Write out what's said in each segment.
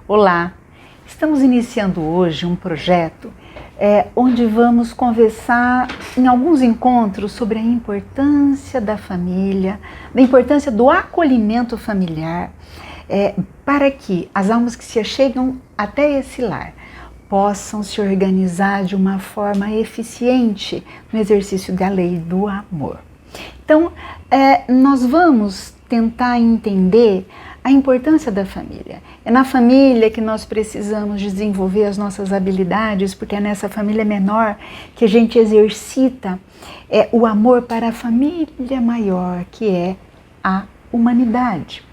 Olá, estamos iniciando hoje um projeto onde vamos conversar em alguns encontros sobre a importância da família, da importância do acolhimento familiar, para que as almas que se achegam até esse lar possam se organizar de uma forma eficiente no exercício da lei do amor. Então, nós vamos tentar entender a importância da família. É na família que nós precisamos desenvolver as nossas habilidades, porque é nessa família menor que a gente exercita o amor para a família maior, que é a humanidade.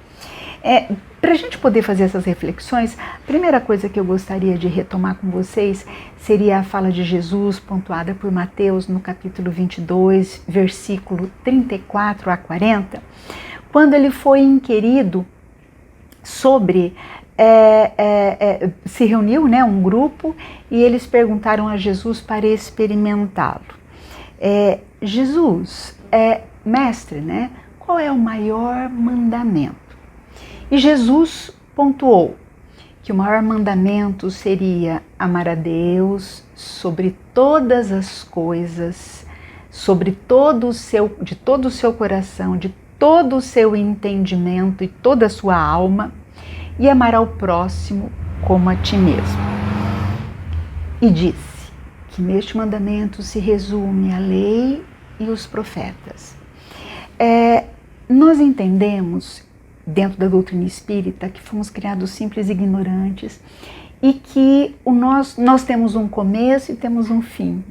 Para a gente poder fazer essas reflexões, a primeira coisa que eu gostaria de retomar com vocês seria a fala de Jesus, pontuada por Mateus no capítulo 22, versículo 34 a 40, quando ele foi inquirido sobre, se reuniu um grupo e eles perguntaram a Jesus para experimentá-lo. Jesus, mestre, qual é o maior mandamento? E Jesus pontuou que o maior mandamento seria amar a Deus sobre todas as coisas, de todo o seu coração, de todo o seu entendimento e toda a sua alma, e amar ao próximo como a ti mesmo. E disse que neste mandamento se resume a lei e os profetas. Nós entendemos, dentro da doutrina espírita, que fomos criados simples e ignorantes e que nós temos um começo e temos um fim,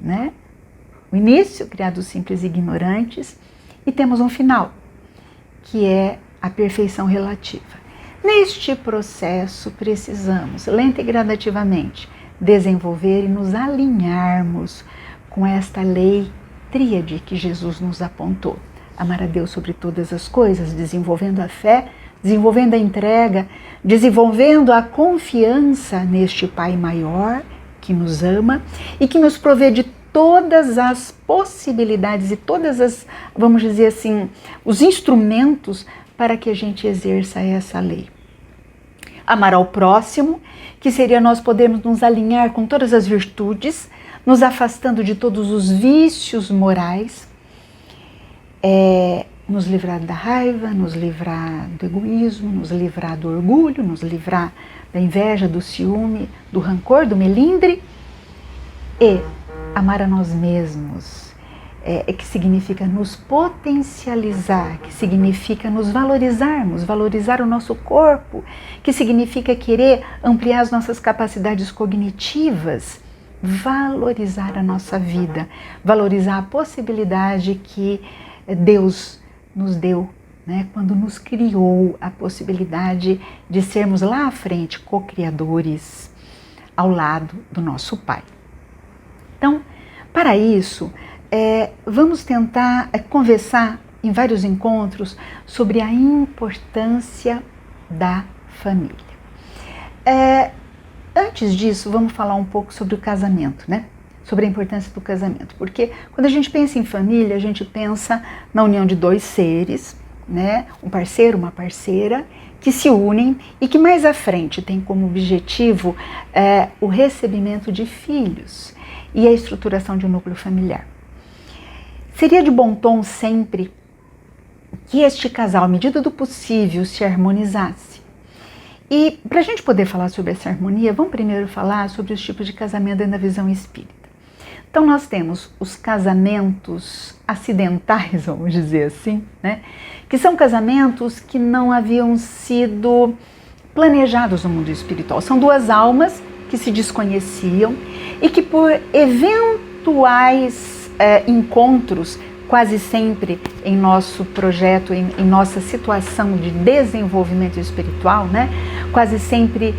O início, criados simples e ignorantes, e temos um final, que é a perfeição relativa. Neste processo, precisamos, lenta e gradativamente, desenvolver e nos alinharmos com esta lei tríade que Jesus nos apontou. Amar a Deus sobre todas as coisas, desenvolvendo a fé, desenvolvendo a entrega, desenvolvendo a confiança neste Pai maior que nos ama e que nos provê de todas as possibilidades e todas as, vamos dizer assim, os instrumentos para que a gente exerça essa lei. Amar ao próximo, que seria nós podermos nos alinhar com todas as virtudes, nos afastando de todos os vícios morais, nos livrar da raiva, nos livrar do egoísmo, nos livrar do orgulho, nos livrar da inveja, do ciúme, do rancor, do melindre, e amar a nós mesmos, que significa nos potencializar, que significa nos valorizarmos, valorizar o nosso corpo, que significa querer ampliar as nossas capacidades cognitivas, valorizar a nossa vida, valorizar a possibilidade que Deus nos deu, quando nos criou, a possibilidade de sermos lá à frente co-criadores ao lado do nosso Pai. Então, para isso, vamos tentar conversar em vários encontros sobre a importância da família. Antes disso, vamos falar um pouco sobre o casamento, sobre a importância do casamento, porque quando a gente pensa em família, a gente pensa na união de dois seres, um parceiro, uma parceira, que se unem e que mais à frente tem como objetivo o recebimento de filhos e a estruturação de um núcleo familiar. Seria de bom tom sempre que este casal, à medida do possível, se harmonizasse. E para a gente poder falar sobre essa harmonia, vamos primeiro falar sobre os tipos de casamento dentro da visão espírita. Então nós temos os casamentos acidentais, vamos dizer assim, que são casamentos que não haviam sido planejados no mundo espiritual. São duas almas que se desconheciam e que por eventuais encontros, quase sempre em nosso projeto, em nossa situação de desenvolvimento espiritual, quase sempre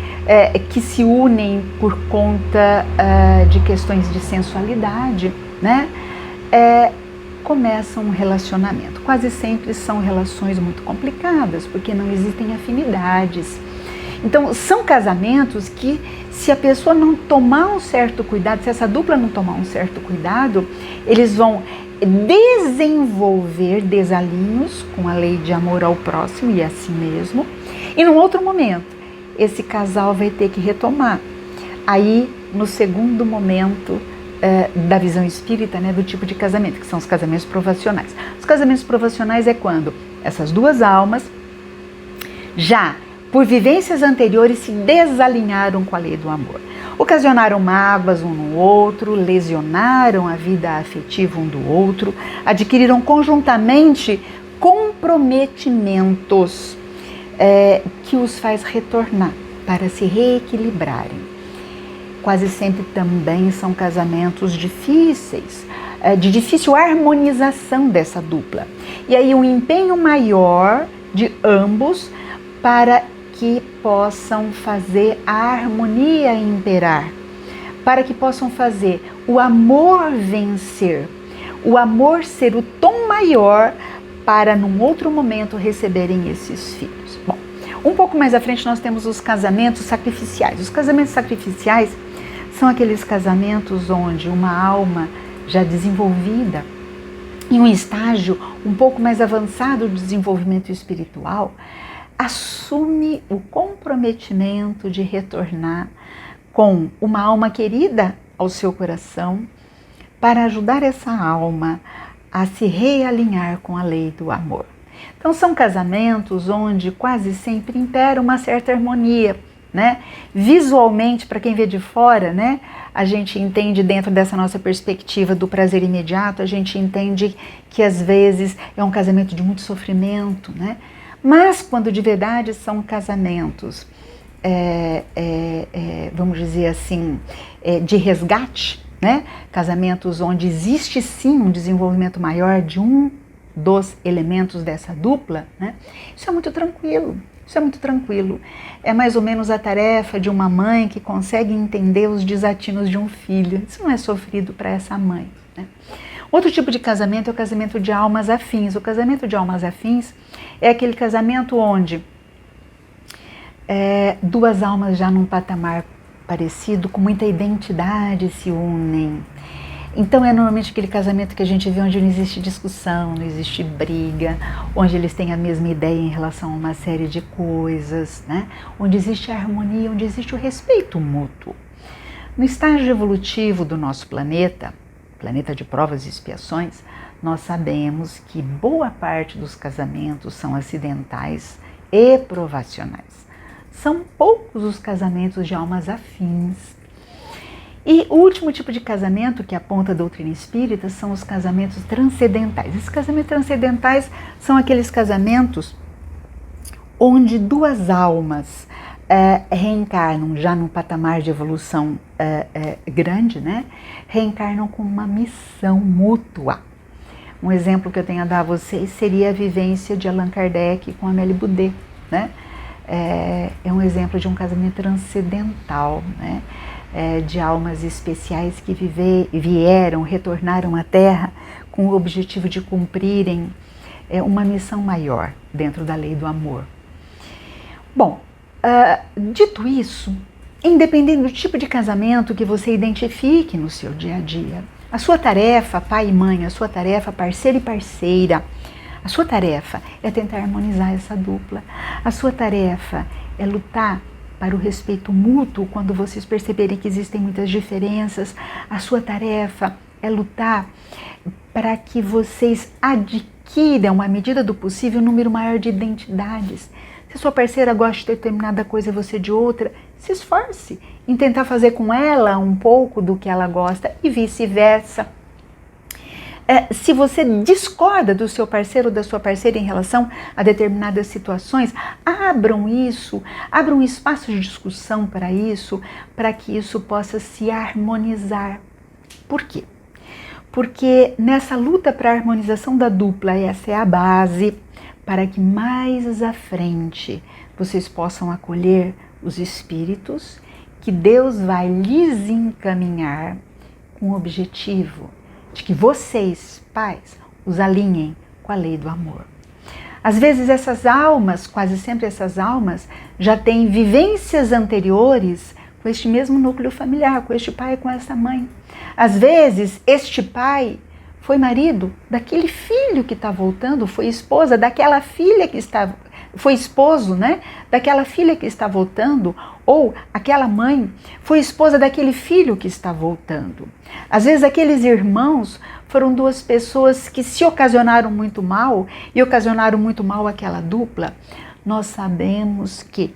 que se unem por conta de questões de sensualidade, começam um relacionamento. Quase sempre são relações muito complicadas, porque não existem afinidades. Então, são casamentos que, se a pessoa não tomar um certo cuidado, se essa dupla não tomar um certo cuidado, eles vão desenvolver desalinhos com a lei de amor ao próximo e a si mesmo, e num outro momento esse casal vai ter que retomar. Aí, no segundo momento da visão espírita, né, do tipo de casamento, que são os casamentos provacionais. Os casamentos provacionais é quando essas duas almas já, por vivências anteriores, se desalinharam com a lei do amor. Ocasionaram mágoas um no outro, lesionaram a vida afetiva um do outro, adquiriram conjuntamente comprometimentos que os faz retornar para se reequilibrarem. Quase sempre também são casamentos difíceis, de difícil harmonização dessa dupla. E aí um empenho maior de ambos para que possam fazer a harmonia imperar, para que possam fazer o amor vencer, o amor ser o tom maior para num outro momento receberem esses filhos. Bom, um pouco mais à frente nós temos os casamentos sacrificiais. Os casamentos sacrificiais são aqueles casamentos onde uma alma já desenvolvida, em um estágio um pouco mais avançado do desenvolvimento espiritual, assume o comprometimento de retornar com uma alma querida ao seu coração para ajudar essa alma a se realinhar com a lei do amor. Então são casamentos onde quase sempre impera uma certa harmonia, né? Visualmente, para quem vê de fora, né, a gente entende dentro dessa nossa perspectiva do prazer imediato, a gente entende que às vezes é um casamento de muito sofrimento, né? Mas quando de verdade são casamentos, vamos dizer assim, de resgate, né? Casamentos onde existe sim um desenvolvimento maior de um dos elementos dessa dupla, né? Isso é muito tranquilo. Isso é muito tranquilo. É mais ou menos a tarefa de uma mãe que consegue entender os desatinos de um filho. Isso não é sofrido para essa mãe, né? Outro tipo de casamento é o casamento de almas afins. O casamento de almas afins é aquele casamento onde duas almas já num patamar parecido, com muita identidade, se unem. Então é normalmente aquele casamento que a gente vê onde não existe discussão, não existe briga, onde eles têm a mesma ideia em relação a uma série de coisas, né? Onde existe a harmonia, onde existe o respeito mútuo. No estágio evolutivo do nosso planeta de provas e expiações, nós sabemos que boa parte dos casamentos são acidentais e provacionais. São poucos os casamentos de almas afins. E o último tipo de casamento que aponta a doutrina espírita são os casamentos transcendentais. Esses casamentos transcendentais são aqueles casamentos onde duas almas reencarnam já num patamar de evolução grande, né? Reencarnam com uma missão mútua. Um exemplo que eu tenho a dar a vocês seria a vivência de Allan Kardec com Amélie Boudet, né? É um exemplo de um casamento transcendental, né? De almas especiais que retornaram à Terra com o objetivo de cumprirem uma missão maior dentro da lei do amor. Bom, dito isso, independente do tipo de casamento que você identifique no seu dia a dia, a sua tarefa, pai e mãe, a sua tarefa, parceiro e parceira, a sua tarefa é tentar harmonizar essa dupla, a sua tarefa é lutar para o respeito mútuo quando vocês perceberem que existem muitas diferenças, a sua tarefa é lutar para que vocês adquiram, à medida do possível, um número maior de identidades. Se a sua parceira gosta de determinada coisa e você de outra, se esforce em tentar fazer com ela um pouco do que ela gosta e vice-versa. Se você discorda do seu parceiro ou da sua parceira em relação a determinadas situações, abram um espaço de discussão para isso, para que isso possa se harmonizar. Por quê? Porque nessa luta para a harmonização da dupla, essa é a base para que mais à frente vocês possam acolher os espíritos que Deus vai lhes encaminhar com o objetivo de que vocês, pais, os alinhem com a lei do amor. Às vezes essas almas, quase sempre essas almas, já têm vivências anteriores com este mesmo núcleo familiar, com este pai e com essa mãe. Às vezes este pai foi marido daquele filho que está voltando, foi esposa daquela filha que está foi esposo, né, daquela filha que está voltando, ou aquela mãe foi esposa daquele filho que está voltando. Às vezes aqueles irmãos foram duas pessoas que se ocasionaram muito mal e ocasionaram muito mal àquela dupla. Nós sabemos que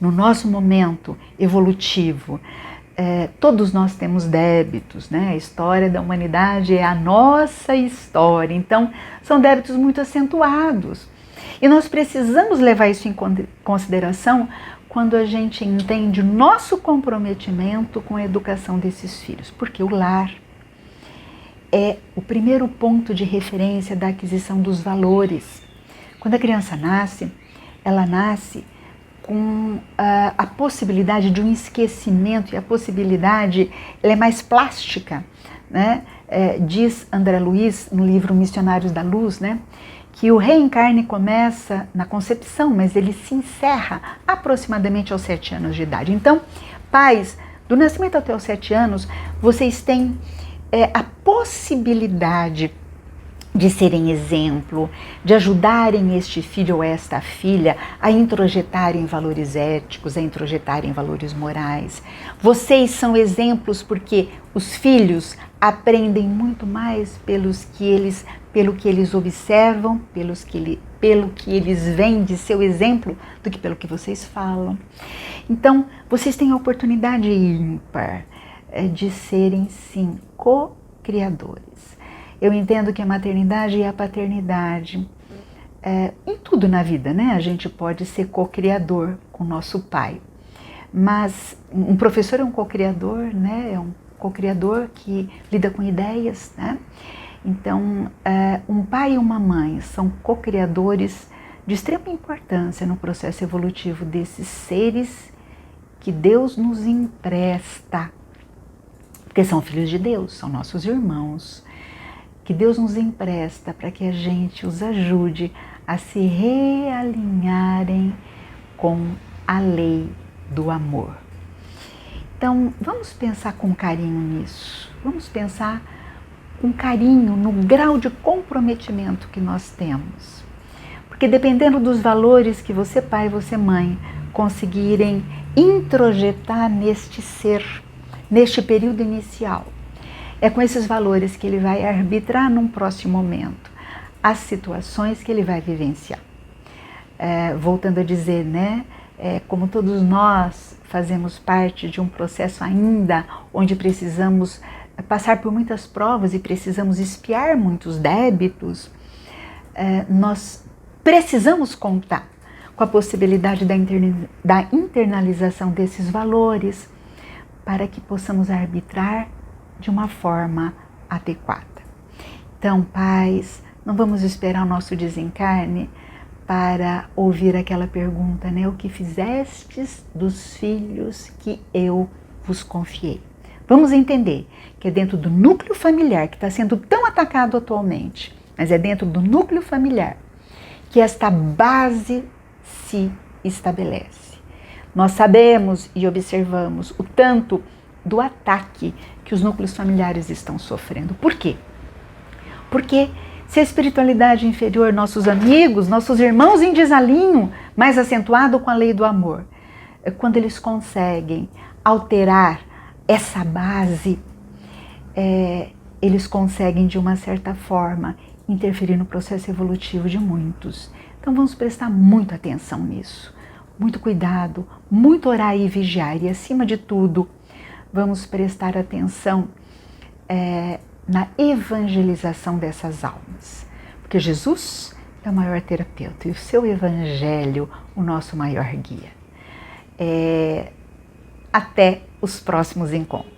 no nosso momento evolutivo, todos nós temos débitos, né? A história da humanidade é a nossa história, então são débitos muito acentuados. E nós precisamos levar isso em consideração quando a gente entende o nosso comprometimento com a educação desses filhos, porque o lar é o primeiro ponto de referência da aquisição dos valores. Quando a criança nasce, ela nasce com a possibilidade de um esquecimento, e a possibilidade ela é mais plástica, né? Diz André Luiz no livro Missionários da Luz, né, que o reencarne começa na concepção, mas ele se encerra aproximadamente aos 7 anos de idade. Então, pais, do nascimento até os 7 anos, vocês têm a possibilidade de serem exemplo, de ajudarem este filho ou esta filha a introjetarem valores éticos, a introjetarem valores morais. Vocês são exemplos porque os filhos aprendem muito mais pelo que eles observam, pelo que eles veem de seu exemplo, do que pelo que vocês falam. Então, vocês têm a oportunidade ímpar de serem, sim, co-criadores. Eu entendo que a maternidade e a paternidade, em tudo na vida, né? A gente pode ser co-criador com o nosso pai. Mas um professor é um co-criador, né? É um co-criador que lida com ideias, né? Então, um pai e uma mãe são co-criadores de extrema importância no processo evolutivo desses seres que Deus nos empresta, porque são filhos de Deus, são nossos irmãos, que Deus nos empresta para que a gente os ajude a se realinharem com a lei do amor. Então, vamos pensar com carinho nisso, vamos pensar com carinho no grau de comprometimento que nós temos. Porque dependendo dos valores que você, pai e você, mãe, conseguirem introjetar neste ser, neste período inicial, é com esses valores que ele vai arbitrar num próximo momento as situações que ele vai vivenciar. Voltando a dizer, né, como todos nós fazemos parte de um processo ainda onde precisamos passar por muitas provas e precisamos expiar muitos débitos, nós precisamos contar com a possibilidade da internalização desses valores para que possamos arbitrar de uma forma adequada. Então, pais, não vamos esperar o nosso desencarne para ouvir aquela pergunta, né? O que fizestes dos filhos que eu vos confiei? Vamos entender que é dentro do núcleo familiar que está sendo tão atacado atualmente, mas é dentro do núcleo familiar que esta base se estabelece. Nós sabemos e observamos o tanto do ataque que os núcleos familiares estão sofrendo. Por quê? Porque se a espiritualidade inferior, nossos amigos, nossos irmãos em desalinho, mais acentuado com a lei do amor, quando eles conseguem alterar essa base, eles conseguem de uma certa forma interferir no processo evolutivo de muitos. Então vamos prestar muita atenção nisso, muito cuidado, muito orar e vigiar, e acima de tudo, vamos prestar atenção na evangelização dessas almas. Porque Jesus é o maior terapeuta e o seu evangelho o nosso maior guia. Até os próximos encontros.